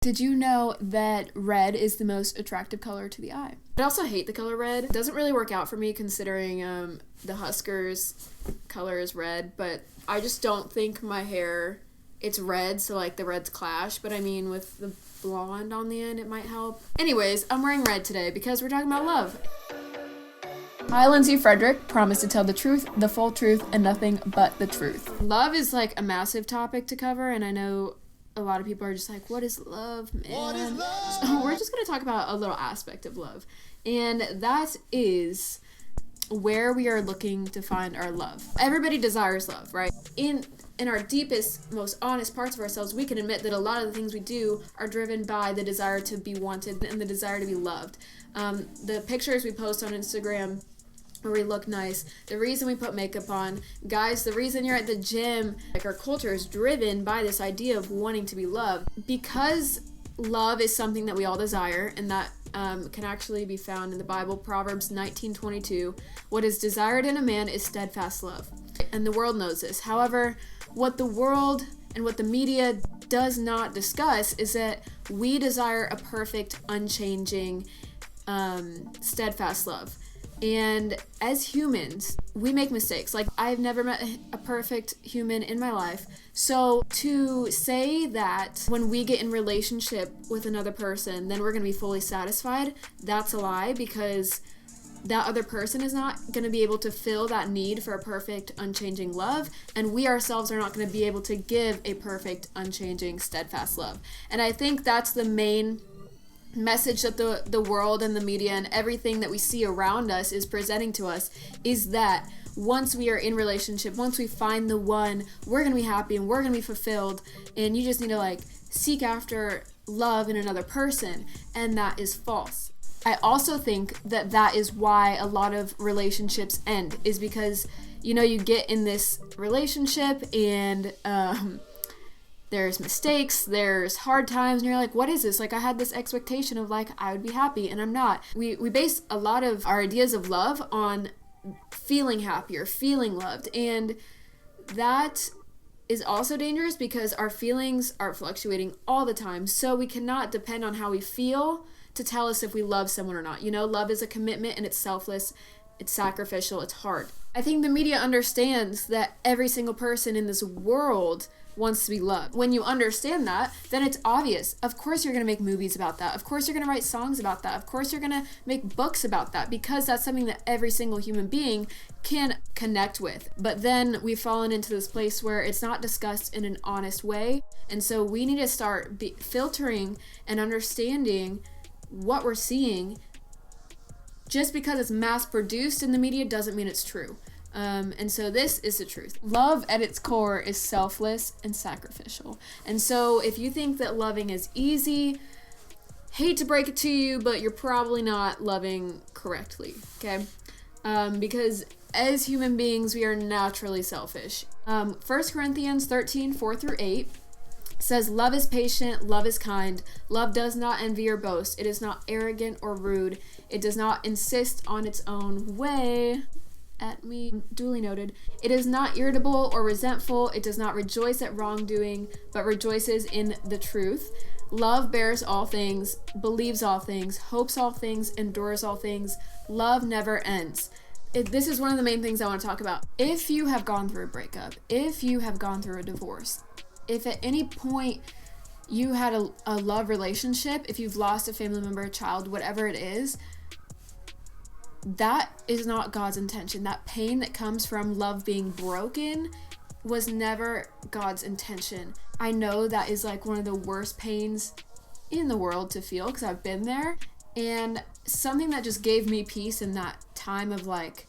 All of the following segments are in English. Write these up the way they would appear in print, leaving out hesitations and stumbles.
Did you know that red is the most attractive color to the eye? I also hate the color red. It doesn't really work out for me considering the Huskers color is red, but I just don't think my hair, it's red, so like the reds clash, but I mean with the blonde on the end it might help. Anyways, I'm wearing red today because we're talking about love. I, Lindsay Frederick, promise to tell the truth, the full truth, and nothing but the truth. Love is like a massive topic to cover, and I know a lot of people are just like, what is love, man? What is love? So we're just going to talk about a little aspect of love, and that is where we are looking to find our love. Everybody desires love, right? In our deepest, most honest parts of ourselves, we can admit that a lot of the things we do are driven by the desire to be wanted and the desire to be loved. The pictures we post on Instagram where we look nice, the reason we put makeup on, guys, the reason you're at the gym, like our culture is driven by this idea of wanting to be loved. Because love is something that we all desire, and that can actually be found in the Bible, Proverbs 19:22. What is desired in a man is steadfast love. And the world knows this. However, what the world and what the media does not discuss is that we desire a perfect, unchanging, steadfast love. And as humans, we make mistakes. Like, I've never met a perfect human in my life. So to say that when we get in relationship with another person, then we're going to be fully satisfied, that's a lie, because that other person is not going to be able to fill that need for a perfect, unchanging love. And we ourselves are not going to be able to give a perfect, unchanging, steadfast love. And I think that's the main message that the world and the media and everything that we see around us is presenting to us, is that once we are in relationship, once we find the one, we're going to be happy and we're going to be fulfilled, and you just need to like seek after love in another person, and that is false. I also think that that is why a lot of relationships end, is because, you know, you get in this relationship and there's mistakes, there's hard times, and you're like, what is this? Like, I had this expectation of like, I would be happy, and I'm not. We base a lot of our ideas of love on feeling happy or feeling loved, and that is also dangerous because our feelings are fluctuating all the time, so we cannot depend on how we feel to tell us if we love someone or not. You know, love is a commitment, and it's selfless, it's sacrificial, it's hard. I think the media understands that every single person in this world wants to be loved. When you understand that, then it's obvious. Of course you're going to make movies about that. Of course you're going to write songs about that. Of course you're going to make books about that, because that's something that every single human being can connect with. But then we've fallen into this place where it's not discussed in an honest way. And so we need to start filtering and understanding what we're seeing. Just because it's mass produced in the media doesn't mean it's true. And so this is the truth. Love at its core is selfless and sacrificial. And so if you think that loving is easy, hate to break it to you, but you're probably not loving correctly, okay? Because as human beings, we are naturally selfish. 1 Corinthians 13:4-8 says, love is patient, love is kind, love does not envy or boast, it is not arrogant or rude, it does not insist on its own way. At me, duly noted. It is not irritable or resentful. It does not rejoice at wrongdoing, but rejoices in the truth. Love bears all things, believes all things, hopes all things, endures all things. Love never ends. This is one of the main things I want to talk about. If you have gone through a breakup, if you have gone through a divorce, if at any point you had a love relationship, if you've lost a family member, a child, whatever it is, that is not God's intention. That pain that comes from love being broken was never God's intention. I know that is like one of the worst pains in the world to feel, because I've been there, and something that just gave me peace in that time of like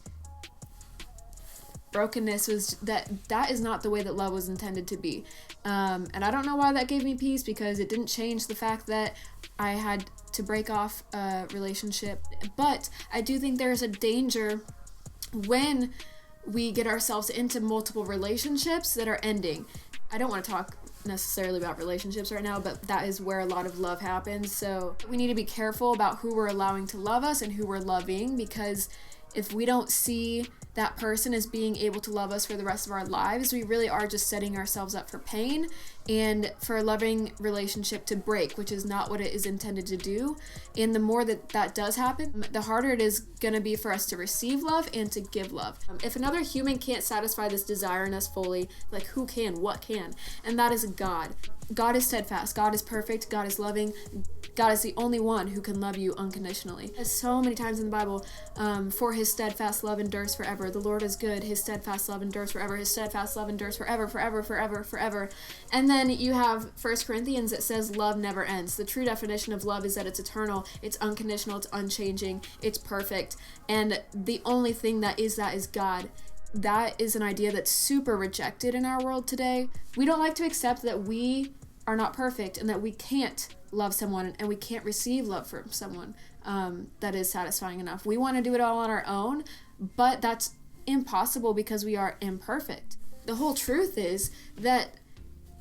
brokenness was that is not the way that love was intended to be. And I don't know why that gave me peace, because it didn't change the fact that I had to break off a relationship. But I do think there's a danger when we get ourselves into multiple relationships that are ending. I don't want to talk necessarily about relationships right now, but that is where a lot of love happens. So we need to be careful about who we're allowing to love us and who we're loving, because if we don't see that person is being able to love us for the rest of our lives, we really are just setting ourselves up for pain and for a loving relationship to break, which is not what it is intended to do. And the more that does happen, the harder it is going to be for us to receive love and to give love. If another human can't satisfy this desire in us fully, like who can? What can? And that is God. God is steadfast. God is perfect. God is loving. God is the only one who can love you unconditionally. As so many times in the Bible, for his steadfast love endures forever. The Lord is good. His steadfast love endures forever. His steadfast love endures forever, forever, forever, forever. And then you have 1 Corinthians that says love never ends. The true definition of love is that it's eternal, it's unconditional, it's unchanging, it's perfect. And the only thing that is God. That is an idea that's super rejected in our world today. We don't like to accept that we are not perfect and that we can't love someone and we can't receive love from someone that is satisfying enough. We want to do it all on our own, but that's impossible because we are imperfect. The whole truth is that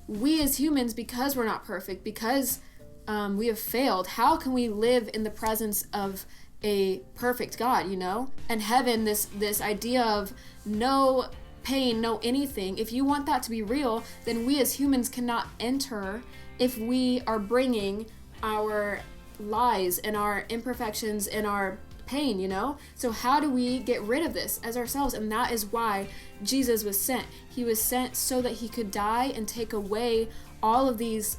we as humans, because we're not perfect, because we have failed, how can we live in the presence of a perfect God, you know? And heaven, this idea of no pain, no anything, if you want that to be real, then we as humans cannot enter if we are bringing our lies and our imperfections and our pain, you know? So how do we get rid of this as ourselves? And that is why Jesus was sent. He was sent so that he could die and take away all of these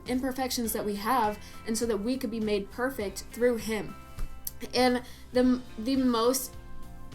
imperfections that we have, and so that we could be made perfect through him. And the most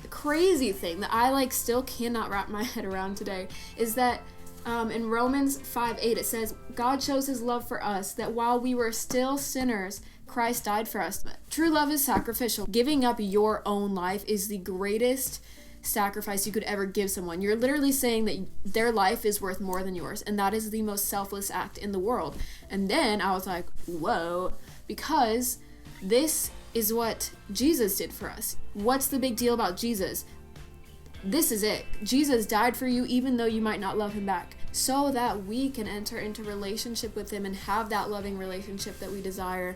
crazy thing that I still cannot wrap my head around today is that in Romans 5:8 it says, God shows his love for us, that while we were still sinners, Christ died for us. True love is sacrificial. Giving up your own life is the greatest sacrifice you could ever give someone. You're literally saying that their life is worth more than yours, and that is the most selfless act in the world. And then I was like, whoa, because this is what Jesus did for us. What's the big deal about Jesus? This is it. Jesus died for you even though you might not love him back, so that we can enter into relationship with him and have that loving relationship that we desire.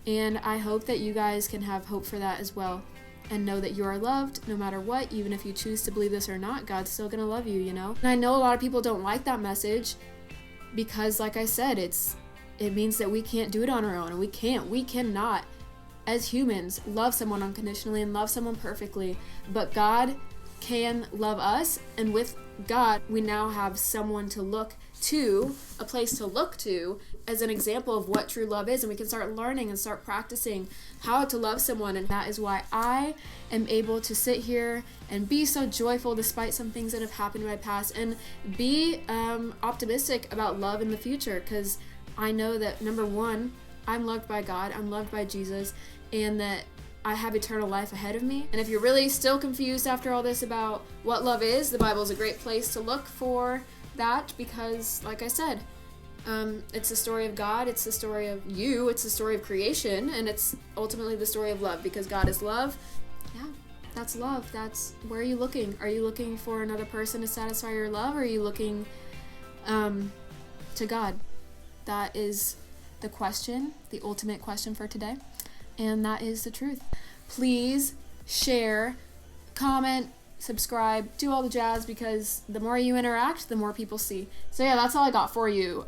And I hope that you guys can have hope for that as well, and know that you are loved no matter what. Even if you choose to believe this or not, God's still gonna love you, you know? And I know a lot of people don't like that message because, like I said, it means that we can't do it on our own, and we cannot as humans love someone unconditionally and love someone perfectly. But God can love us, and with God we now have someone to look to, a place to look to as an example of what true love is, and we can start learning and start practicing how to love someone. And that is why I am able to sit here and be so joyful despite some things that have happened in my past, and be optimistic about love in the future, because I know that, number one, I'm loved by God, I'm loved by Jesus, and that I have eternal life ahead of me. And if you're really still confused after all this about what love is, the Bible is a great place to look for that, because, like I said, it's the story of God, it's the story of you, it's the story of creation, and it's ultimately the story of love, because God is love. Yeah, that's love. That's, where are you looking? Are you looking for another person to satisfy your love, or are you looking to God? That is the question, the ultimate question for today, and that is the truth. Please share, comment, subscribe, do all the jazz, because the more you interact, the more people see. So yeah, that's all I got for you.